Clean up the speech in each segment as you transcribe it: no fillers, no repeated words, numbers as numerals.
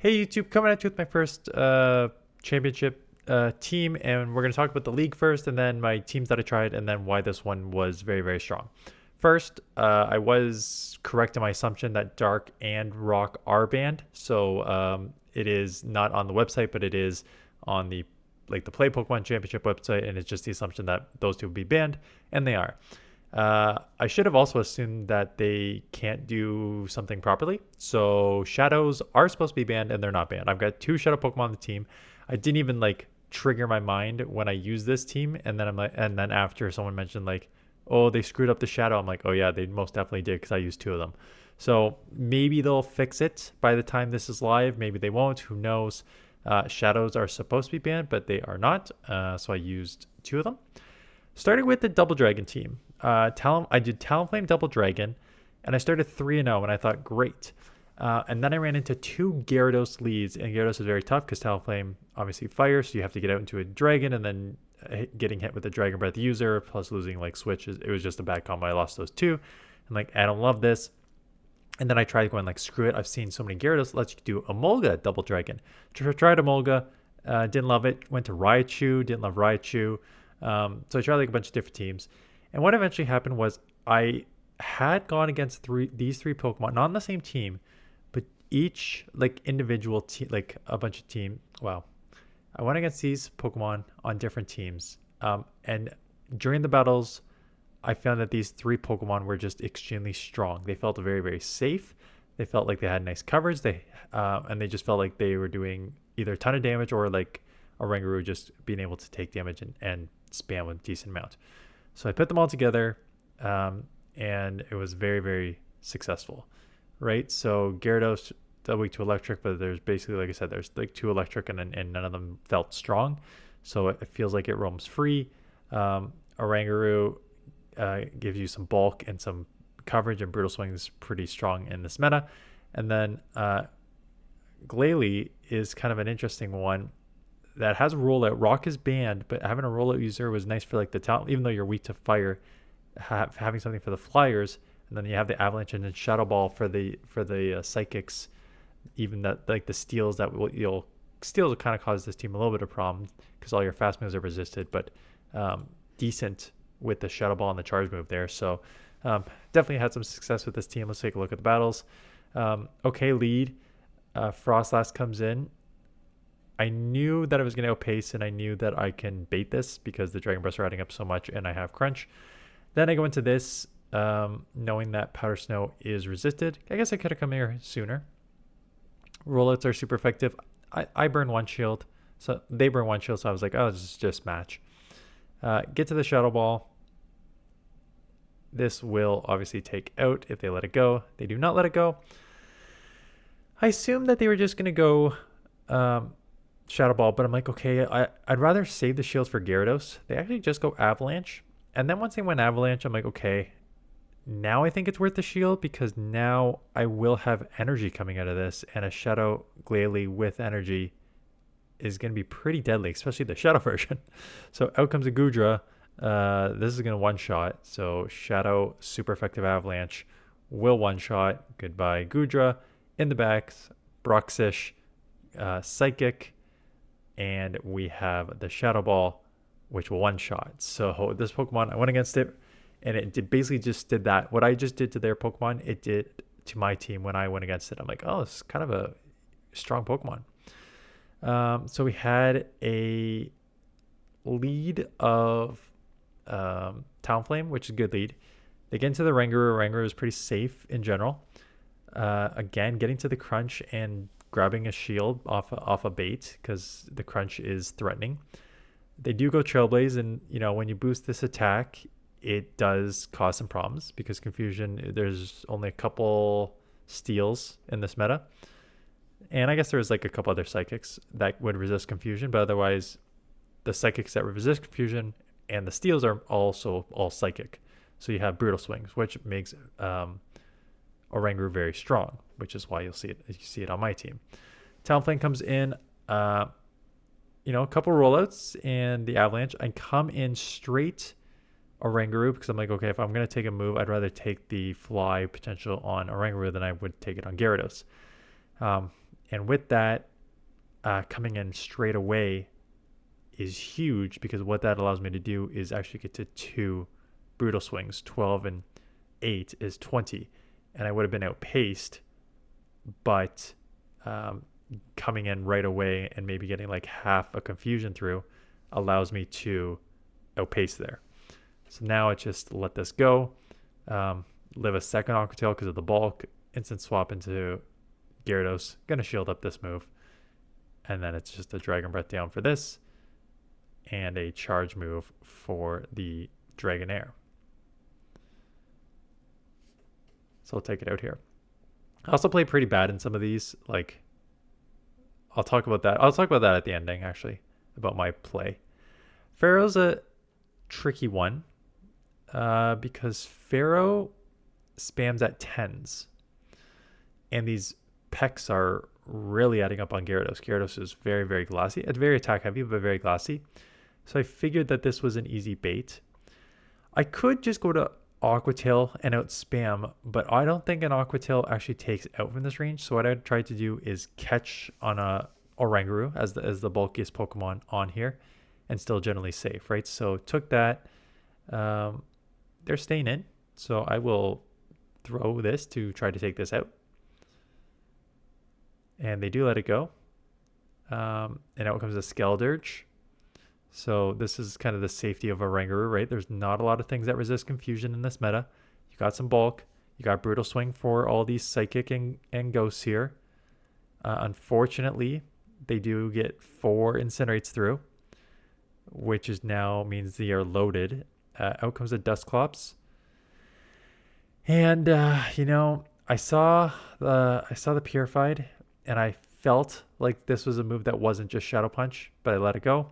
Hey YouTube, coming at you with my first championship team, and we're going to talk about the league first, and then my teams that I tried, and then why this one was very, very strong. First, I was correct in my assumption that Dark and Rock are banned, so it is not on the website, but it is on the Play Pokemon Championship website, and it's just the assumption that those two would be banned, and they are. I should have also assumed that they can't do something properly. So shadows are supposed to be banned and they're not banned. I've got two shadow Pokemon on the team. I didn't even trigger my mind when I used this team, and then and then after someone mentioned oh, they screwed up the shadow. I'm like, oh yeah, they most definitely did because I used two of them. So maybe they'll fix it by the time this is live. Maybe they won't. Who knows? Shadows are supposed to be banned, but they are not. So I used two of them. Starting with the Double Dragon team. I did Talonflame Double Dragon, and I started 3-0, and I thought, great. And then I ran into two Gyarados leads, and Gyarados is very tough because Talonflame obviously fires, so you have to get out into a Dragon, and then getting hit with a Dragon Breath user, plus losing Switch, it was just a bad combo. I lost those two. I'm I don't love this. And then I tried going screw it. I've seen so many Gyarados. Let's do Emolga Double Dragon. Tried Emolga, didn't love it. Went to Raichu, didn't love Raichu. So I tried a bunch of different teams. And what eventually happened was I had gone against these three Pokemon, not on the same team, but each individual team, a bunch of team. Wow. I went against these Pokemon on different teams. And during the battles, I found that these three Pokemon were just extremely strong. They felt very, very safe. They felt like they had nice coverage. And they just felt like they were doing either a ton of damage or oranguru just being able to take damage and spam with a decent amount. So I put them all together, and it was very, very successful, right? So Gyarados, weak to electric, but there's basically, like I said, there's two electric, and none of them felt strong. So it feels like it roams free. Oranguru gives you some bulk and some coverage, and Brutal Swing is pretty strong in this meta. And then Glalie is kind of an interesting one that has a rollout. Rock is banned, but having a rollout user was nice for the talent, even though you're weak to fire, having something for the flyers, and then you have the avalanche and then shadow ball for the psychics. Even that the steals steals will kind of cause this team a little bit of problem because all your fast moves are resisted, but decent with the shadow ball and the charge move there. So definitely had some success with this team. Let's take a look at the battles. Okay, lead. Frostlass comes in. I knew that I was going to outpace, and I knew that I can bait this because the Dragon Breaths are adding up so much, and I have Crunch. Then I go into this knowing that Powder Snow is resisted. I guess I could have come here sooner. Rollouts are super effective. I burn one shield, so they burn one shield, so I was like, oh, this is just match. Get to the Shadow Ball. This will obviously take out if they let it go. They do not let it go. I assumed that they were just going to go Shadow Ball, but I'm like, okay, I'd rather save the shields for Gyarados. They actually just go Avalanche. And then once they went Avalanche, I'm like, okay, now I think it's worth the shield because now I will have energy coming out of this, and a Shadow Glalie with energy is going to be pretty deadly, especially the Shadow version. So out comes a Gudra. This is going to one-shot. So Shadow, super effective Avalanche, will one-shot. Goodbye, Gudra. In the back, Broxish, Psychic, and we have the Shadow Ball, which will one-shot. So this Pokemon, I went against it, and it basically just did that. What I just did to their Pokemon, it did to my team when I went against it. I'm like, oh, this is kind of a strong Pokemon. So we had a lead of Talonflame, which is a good lead. They get into the Oranguru. Oranguru is pretty safe in general. Again, getting to the Crunch and grabbing a shield off a bait because the Crunch is threatening. They do go Trailblaze, and when you boost this attack, it does cause some problems because Confusion, there's only a couple steals in this meta. And I guess there's a couple other Psychics that would resist Confusion, but otherwise the Psychics that resist Confusion and the steals are also all Psychic. So you have Brutal Swings, which makes Oranguru very strong, which is why you see it on my team. Talonflame comes in, a couple rollouts and the Avalanche. I come in straight Oranguru because I'm like, okay, if I'm going to take a move, I'd rather take the fly potential on Oranguru than I would take it on Gyarados. And with that, coming in straight away is huge because what that allows me to do is actually get to 2 brutal swings. 12 and 8 is 20. And I would have been outpaced, but coming in right away and maybe getting like half a confusion through allows me to outpace there. So now I just let this go, live a second Aqua Tail because of the bulk, instant swap into Gyarados, gonna shield up this move, and then it's just a Dragon Breath down for this, and a charge move for the Dragonair. So I'll take it out here. I also play pretty bad in some of these. Like, I'll talk about that. I'll talk about that at the ending, actually, about my play. Pharaoh's a tricky one because Pharaoh spams at 10s. And these pecks are really adding up on Gyarados. Gyarados is very, very glassy. It's very attack heavy, but very glassy. So I figured that this was an easy bait. I could just go to Aqua Tail and out spam, but I don't think an Aqua Tail actually takes out from this range. So what I tried to do is catch on a Oranguru as the bulkiest Pokemon on here and still generally safe, right? So took that. They're staying in. So I will throw this to try to take this out. And they do let it go. And out comes a Skeldurge. So this is kind of the safety of Oranguru, right? There's not a lot of things that resist confusion in this meta. You got some bulk. You got Brutal Swing for all these Psychic and Ghosts here. Unfortunately, they do get 4 Incinerates through, which is now means they are loaded. Out comes a Dusclops. And, I saw the Purified, and I felt like this was a move that wasn't just Shadow Punch, but I let it go.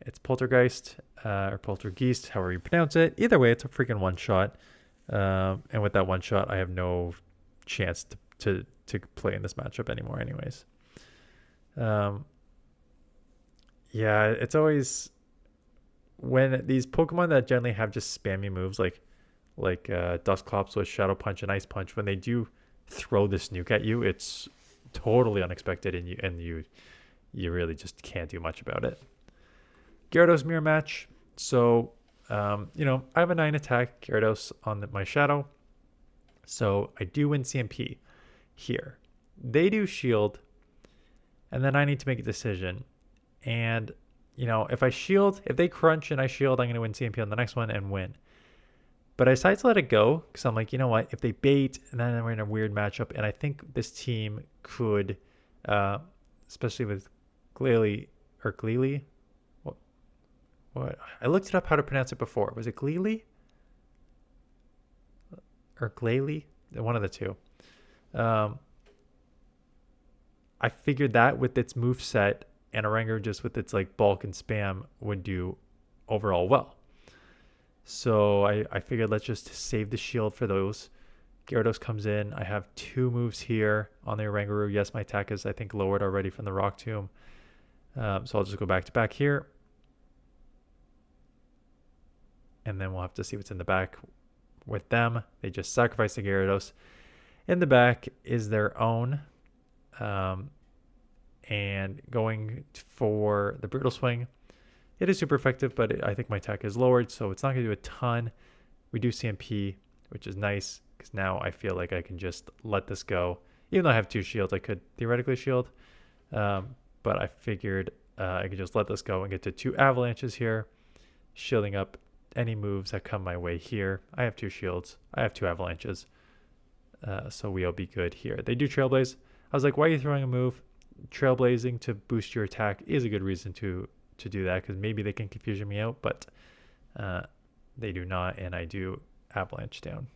It's Poltergeist, or Poltergeist, however you pronounce it. Either way, it's a freaking one-shot. And with that one-shot, I have no chance to play in this matchup anymore anyways. Yeah, it's always... When these Pokemon that generally have just spammy moves, like Dusclops with Shadow Punch and Ice Punch, when they do throw this nuke at you, it's totally unexpected, and you really just can't do much about it. Gyarados mirror match. So, I have a 9 attack Gyarados on my Shadow. So I do win CMP here. They do shield, and then I need to make a decision. And, if they crunch and I shield, I'm going to win CMP on the next one and win. But I decided to let it go because I'm like, you know what? If they bait, and then we're in a weird matchup, and I think this team could, especially with glalie. What? I looked it up how to pronounce it before. Was it glalie? Or glalie? One of the two. I figured that with its moveset and Oranguru just with its like bulk and spam would do overall well. So I figured let's just save the shield for those. Gyarados comes in. I have 2 moves here on the Oranguru. Yes, my attack is, I think, lowered already from the Rock Tomb. So I'll just go back to back here. And then we'll have to see what's in the back with them. They just sacrifice the Gyarados. In the back is their own. And going for the Brutal Swing. It is super effective, but I think my attack is lowered, so it's not going to do a ton. We do CMP, which is nice, because now I feel like I can just let this go. Even though I have 2 shields, I could theoretically shield. But I figured I could just let this go and get to 2 avalanches here, shielding up any moves that come my way here. I have 2 shields. I have 2 avalanches. So we'll be good here. They do Trailblaze. I was like, why are you throwing a move? Trailblazing to boost your attack is a good reason to do that, because maybe they can confuse me out, but they do not, and I do avalanche down.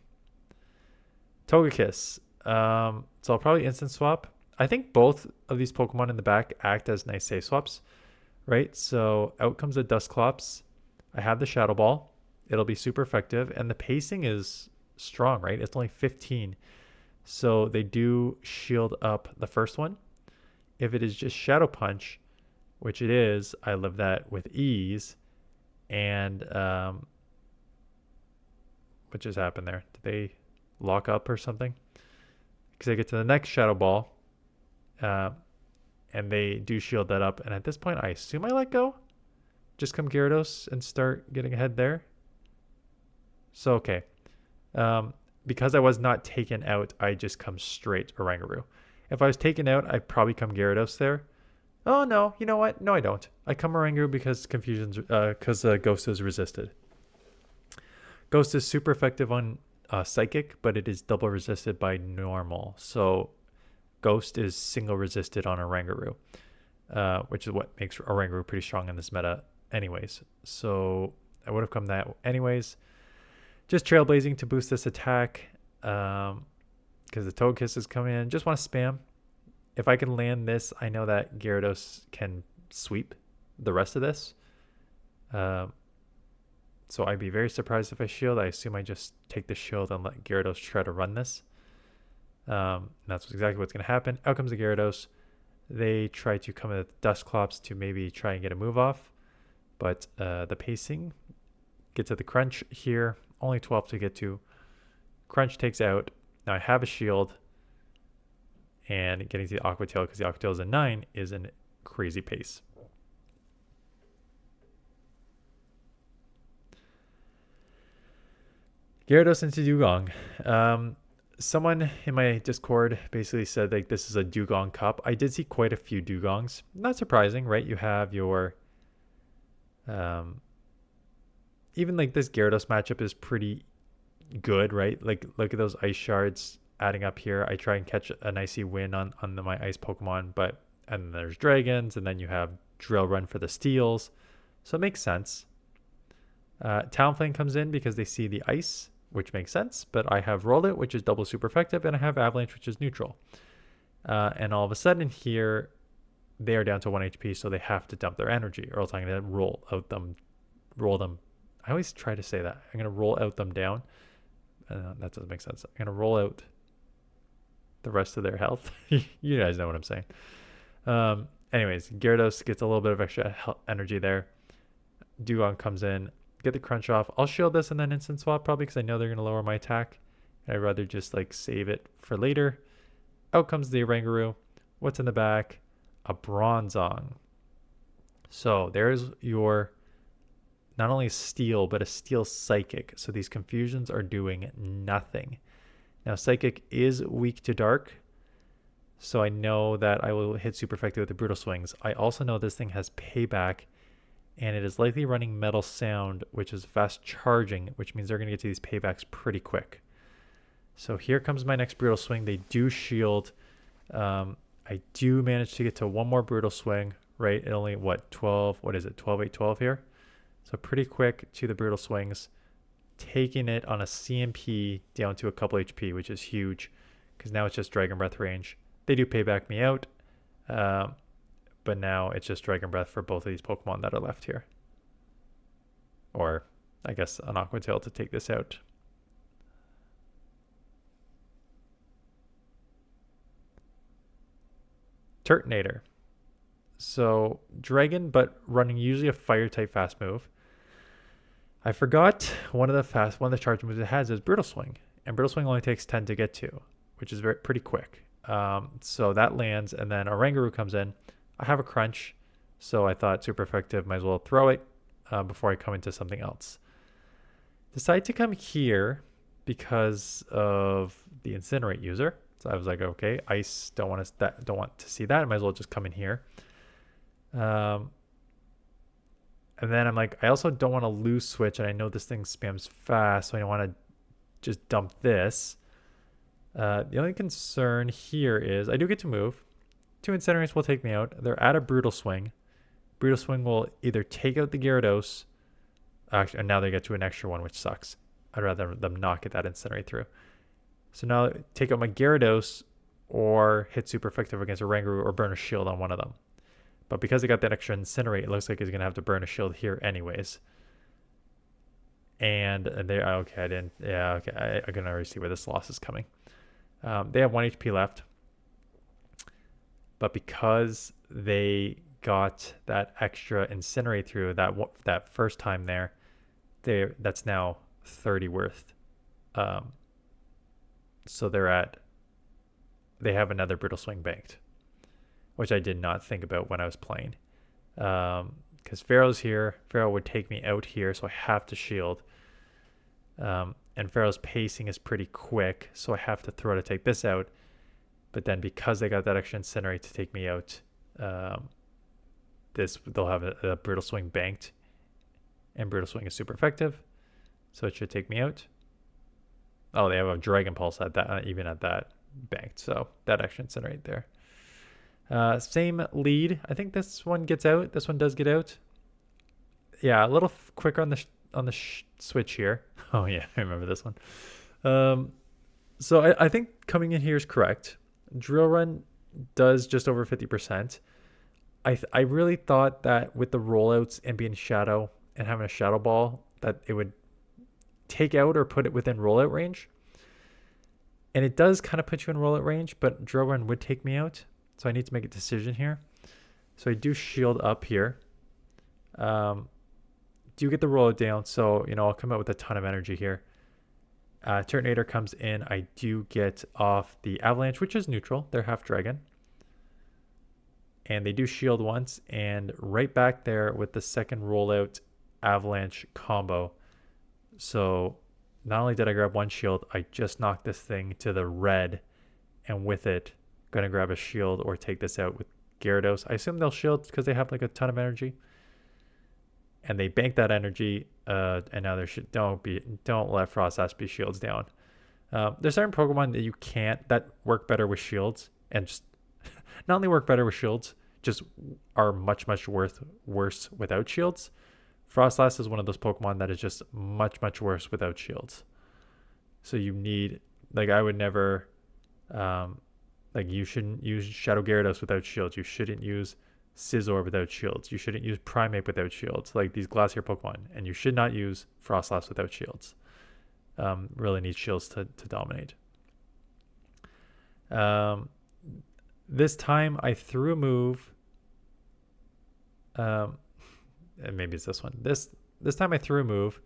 Togekiss. So I'll probably instant swap. I think both of these Pokemon in the back act as nice safe swaps, right? So out comes a Dusclops. I have the Shadow Ball. It'll be super effective, and the pacing is strong, right? It's only 15. So they do shield up the first one. If it is just Shadow Punch, which it is, I live that with ease. And what just happened there? Did they lock up or something? Because I get to the next Shadow Ball. and they do shield that up. And at this point, I assume I let go. Just come Gyarados and start getting ahead there. So, okay. Because I was not taken out, I just come straight Oranguru. If I was taken out, I'd probably come Gyarados there. Oh, no. You know what? No, I don't. I come Oranguru because Ghost is resisted. Ghost is super effective on Psychic, but it is double resisted by normal. So Ghost is single resisted on Oranguru, which is what makes Oranguru pretty strong in this meta anyways. So I would have come that anyways. Just Trailblazing to boost this attack because the Togekiss is coming in. Just want to spam. If I can land this, I know that Gyarados can sweep the rest of this. So I'd be very surprised if I shield. I assume I just take the shield and let Gyarados try to run this. That's exactly what's going to happen. Out comes the Gyarados. They try to come in with Dusclops to maybe try and get a move off. But the pacing gets at the crunch here. Only 12 to get to. Crunch takes out. Now I have a shield. And getting to the Aqua Tail, because the Aqua Tail is a 9, is a crazy pace. Gyarados into Dugong. Someone in my Discord basically said like this is a Dugong cup. I did see quite a few Dugongs. Not surprising, right? You have your even like this Gyarados matchup is pretty good, right? Like look at those ice shards adding up here. I try and catch an icy win on my ice Pokemon, but and then there's dragons, and then you have Drill Run for the steals. So it makes sense. Talonflame comes in because they see the ice, which makes sense, but I have Roll It, which is double super effective, and I have Avalanche, which is neutral. And all of a sudden here, they are down to 1 HP, so they have to dump their energy, or else I'm going to roll them. I always try to say that. I'm going to roll out them down. That doesn't make sense. I'm going to roll out the rest of their health. You guys know what I'm saying. Anyways, Gyarados gets a little bit of extra energy there. Dugong comes in. Get the crunch off. I'll shield this and then instant swap probably because I know they're going to lower my attack. I'd rather just like save it for later. Out comes the Oranguru. What's in the back? A Bronzong. So there's your not only steel, but a steel psychic. So these confusions are doing nothing. Now psychic is weak to dark. So I know that I will hit super effective with the brutal swings. I also know this thing has payback. And it is likely running Metal Sound, which is fast charging, which means they're going to get to these paybacks pretty quick. So here comes my next Brutal Swing. They do shield. I do manage to get to one more Brutal Swing, right? It only, 12, what is it, 12, 8, 12 here? So pretty quick to the Brutal Swings, taking it on a CMP down to a couple HP, which is huge, because now it's just Dragon Breath range. They do payback me out. But now it's just Dragon Breath for both of these Pokemon that are left here. Or, I guess, an Aqua Tail to take this out. Turtonator. So, Dragon, but running usually a Fire-type fast move. I forgot one of the charge moves it has is Brutal Swing. And Brutal Swing only takes 10 to get to, which is pretty quick. So that lands, and then Oranguru comes in. I have a crunch, so I thought super effective, might as well throw it before I come into something else. Decide to come here because of the Incinerate user. So I was like, okay, ice, don't want to see that. I might as well just come in here. And then I'm like, I also don't want to lose switch, and I know this thing spams fast, so I don't want to just dump this. The only concern here is I do get to move. 2 Incinerates will take me out. They're at a Brutal Swing. Brutal Swing will either take out the Gyarados. Actually, and now they get to an extra one, which sucks. I'd rather them not get that Incinerate through. So now take out my Gyarados or hit super effective against a Oranguru or burn a shield on one of them. But because I got that extra Incinerate, it looks like he's going to have to burn a shield here anyways. And they, okay, I didn't, yeah, okay, I can already see where this loss is coming. They have 1 HP left. But because they got that extra Incinerate through that first time there, that's now 30 worth. So they have another Brutal Swing banked, which I did not think about when I was playing. Because Pharaoh's here. Pharaoh would take me out here, so I have to shield. And Pharaoh's pacing is pretty quick, so I have to throw to take this out. But then because they got that extra Incinerate to take me out, they'll have a Brutal Swing banked. And Brutal Swing is super effective, so it should take me out. Oh, they have a Dragon Pulse at that, even at that banked, so that extra Incinerate there. Same lead. I think this one gets out. This one does get out. Yeah, a little quicker on the switch here. Oh yeah, I remember this one. So I think coming in here is correct. Drill Run does just over 50%. I really thought that with the rollouts and being Shadow and having a Shadow Ball, that it would take out or put it within rollout range. And it does kind of put you in rollout range, but Drill Run would take me out. So I need to make a decision here. So I do shield up here. Do get the rollout down, so I'll come out with a ton of energy here. Turtonator comes in. I do get off the Avalanche, which is neutral. They're half dragon. And they do shield once, and right back there with the second rollout Avalanche combo. So not only did I grab one shield, I just knocked this thing to the red, and with it, going to grab a shield or take this out with Gyarados. I assume they'll shield because they have like a ton of energy. And they bank that energy, and now don't let Frost Ash be shields down. There's certain Pokemon that you can't, that work better with shields, and just not only work better with shields, just are much worse without shields. Frostlass is one of those Pokemon that is just much worse without shields. So you need, like, I would never, you shouldn't use Shadow Gyarados without shields. You shouldn't use Scizor without shields. You shouldn't use Primeape without shields, like these Glacier Pokemon. And you should not use Frostlass without shields. Really need shields to dominate. This time I threw a move. And maybe it's this one. This time I threw a move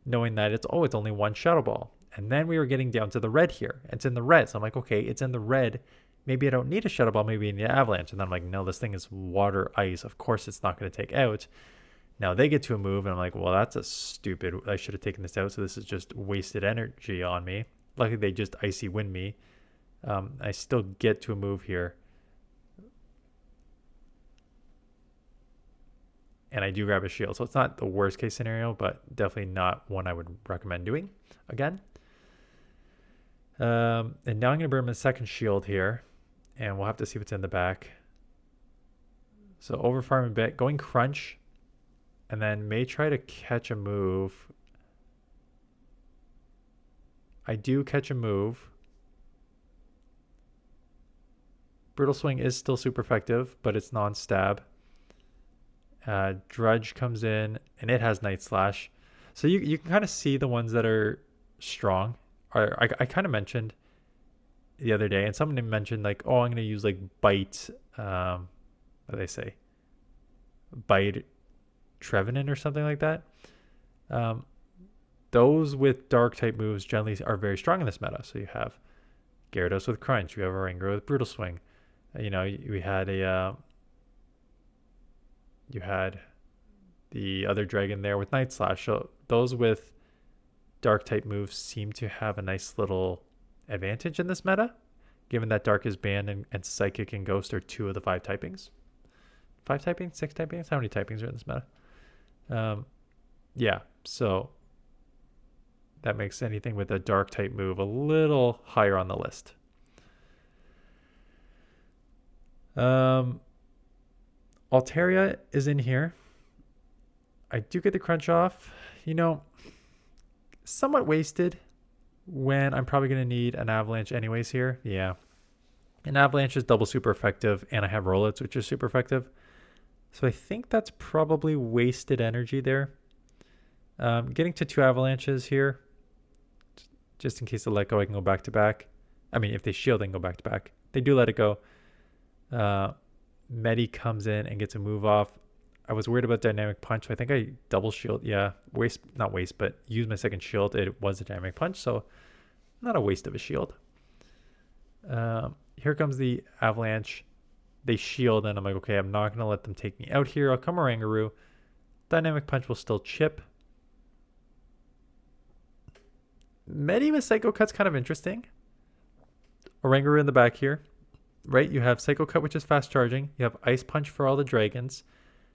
knowing that it's only one Shadow Ball. And then we were getting down to the red here. It's in the red. So I'm like, okay, it's in the red. Maybe I don't need a Shadow Ball. Maybe I need an Avalanche. And then I'm like, no, this thing is water ice. Of course it's not going to take out. Now they get to a move, and I'm like, well, that's a stupid. I should have taken this out. So this is just wasted energy on me. Luckily, they just Icy Wind me. I still get to a move here. And I do grab a shield. So it's not the worst case scenario, but definitely not one I would recommend doing again. And now I'm going to burn my second shield here. And we'll have to see what's in the back. So overfarm a bit. Going crunch. And then may try to catch a move. I do catch a move. Brutal Swing is still super effective, but it's non-stab. Drudge comes in, and it has Night Slash. So you can kind of see the ones that are strong. I kind of mentioned the other day, and someone mentioned like, oh, I'm going to use like Bite. What do they say? Bite Trevenant or something like that. Those with dark type moves generally are very strong in this meta. So you have Gyarados with Crunch. You have Oranguru with Brutal Swing. You had the other dragon there with Night Slash. So those with dark type moves seem to have a nice little advantage in this meta, given that Dark is banned and Psychic and Ghost are 2 of the 5 typings. 5 typings? 6 typings? How many typings are in this meta? Yeah, so that makes anything with a dark type move a little higher on the list. Altaria is in here. I do get the crunch off. Somewhat wasted when I'm probably going to need an Avalanche anyways here. Yeah. An Avalanche is double super effective, and I have rollouts, which is super effective. So I think that's probably wasted energy there. Getting to 2 Avalanches here. Just in case they let go, I can go back to back. I mean, if they shield, they can go back to back. They do let it go. Medi comes in and gets a move off. I was worried about Dynamic Punch. So I think I double shield. Yeah, not waste, but use my second shield. It was a Dynamic Punch, so not a waste of a shield. Here comes the Avalanche. they shield, and I'm like, okay, I'm not going to let them take me out here. I'll come oranguru. Dynamic Punch will still chip. Medieval Psycho Cut's kind of interesting. Oranguru in the back here, right? You have Psycho Cut, which is fast charging. You have Ice Punch for all the dragons.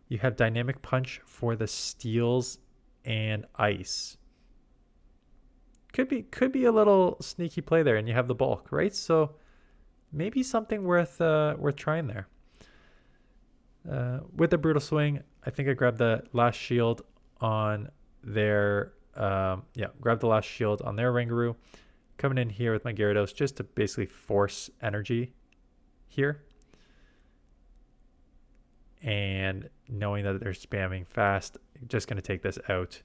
You have Dynamic Punch for the steels and ice. Could be a little sneaky play there, and you have the bulk, right? So maybe something worth trying there. With the Brutal Swing, I think I grabbed the last shield on their grab the last shield on their Oranguru. Coming in here with my Gyarados just to basically force energy here. And knowing that they're spamming fast, just going to take this out.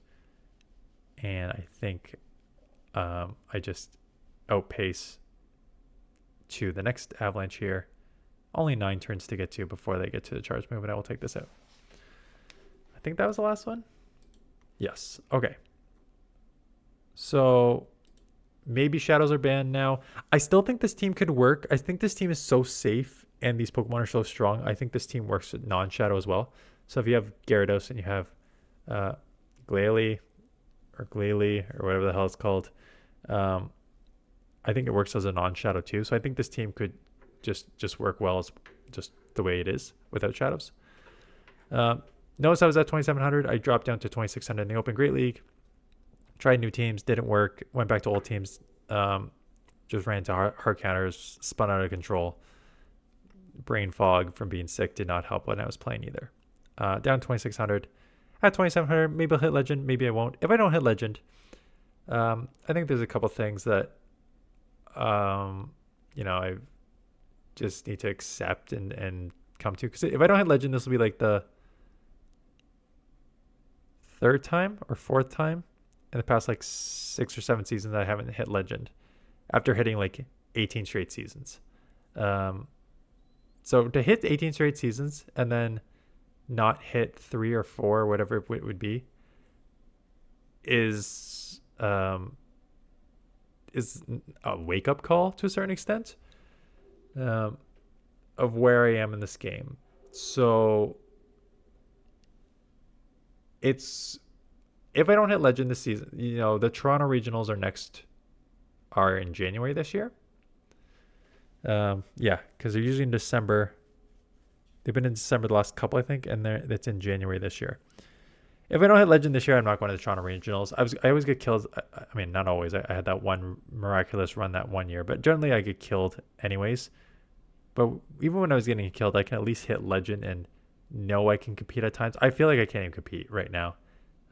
And I think I just outpace to the next Avalanche here. Only 9 turns to get to before they get to the charge move, and I will take this out. I think that was the last one. Yes. Okay. So maybe shadows are banned now. I still think this team could work. I think this team is so safe and these Pokemon are so strong. I think this team works with non-shadow as well. So if you have Gyarados and you have glalie or whatever the hell it's called, I think it works as a non-shadow too. So I think this team could just work well as just the way it is without shadows. Notice I was at 2,700. I dropped down to 2,600 in the Open Great League. Tried new teams, didn't work. Went back to old teams. Just ran into hard counters, spun out of control. Brain fog from being sick did not help when I was playing either. Down 2,600. At 2,700, maybe I'll hit Legend, maybe I won't. If I don't hit Legend, I think there's a couple things that, I just need to accept and come to. Because if I don't hit Legend, this will be like the 3rd time or 4th time in the past like 6 or 7 seasons that I haven't hit Legend after hitting like 18 straight seasons. So to hit 18 straight seasons and then not hit 3 or 4 or whatever it would be is a wake-up call to a certain extent of where I am in this game. So it's, if I don't hit Legend this season, the Toronto Regionals are in January this year. Because they're usually in December. They've been in December the last couple, I think, and it's in January this year. If I don't hit Legend this year, I'm not going to the Toronto Regionals. I always get killed. I mean, not always. I had that one miraculous run that one year, but generally I get killed anyways. But even when I was getting killed, I can at least hit Legend and know I can compete at times. I feel like I can't even compete right now.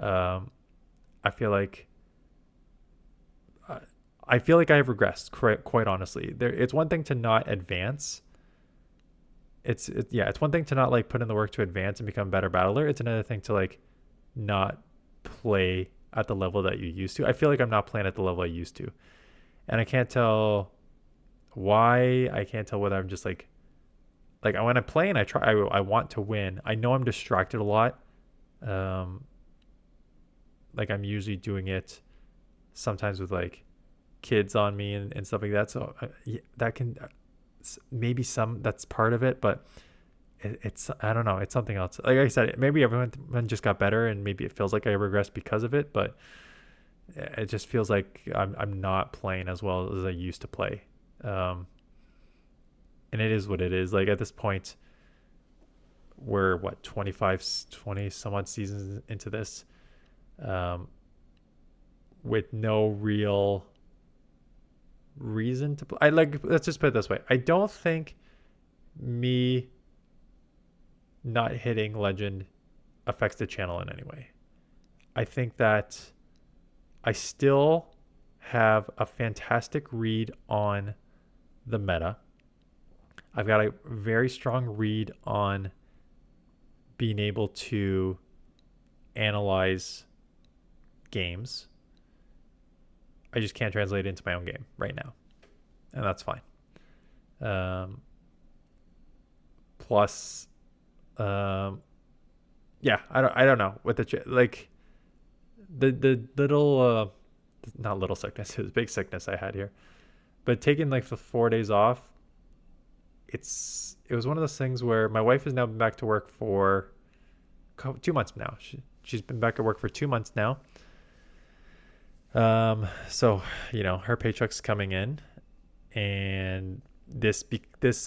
I feel like I have regressed, quite honestly. It's one thing to not advance. It's one thing to not like put in the work to advance and become a better battler. It's another thing to like not play at the level that you used to. I feel like I'm not playing at the level I used to, and I can't tell why. I can't tell whether I'm just like when I play and I want to win. I know I'm distracted a lot. Like I'm usually doing it sometimes with like kids on me and stuff like that. So that can maybe that's part of it, but it's I don't know. It's something else. Like I said, maybe everyone just got better, and maybe it feels like I regressed because of it. But it just feels like I'm not playing as well as I used to play. And it is what it is. Like at this point, we're 20 some odd seasons into this, with no real reason to play. Let's just put it this way. I don't think me not hitting Legend affects the channel in any way. I think that I still have a fantastic read on the meta. I've got a very strong read on being able to analyze games. I just can't translate it into my own game right now, and that's fine. Plus, I don't know with the little not little sickness, it was big sickness I had here, but taking like the 4 days off it was one of those things where my wife has now been back to work for 2 months now. She's been back at work for 2 months now. So her paycheck's coming in, and this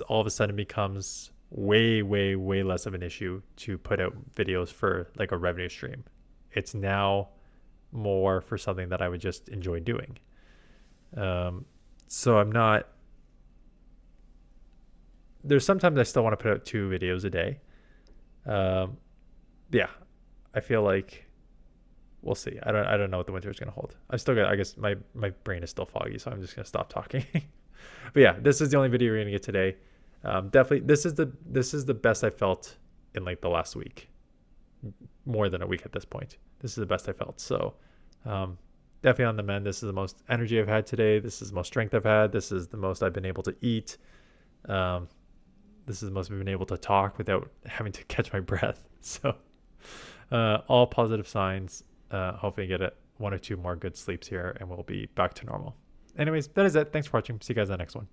all of a sudden becomes way less of an issue to put out videos for like a revenue stream. It's now more for something that I would just enjoy doing. So I'm not. There's sometimes I still want to put out 2 videos a day. Yeah, I feel like we'll see. I don't know what the winter is going to hold. I'm still gonna. I guess my brain is still foggy, so I'm just gonna stop talking. But yeah, this is the only video we're gonna get today. Definitely, this is the best I felt in like the last week, more than a week at this point. This is the best I felt. So, definitely on the mend. This is the most energy I've had today. This is the most strength I've had. This is the most I've been able to eat. This is the most we've been able to talk without having to catch my breath. So, all positive signs. Hopefully get 1 or 2 more good sleeps here and we'll be back to normal. Anyways, that is it. Thanks for watching. See you guys in the next one.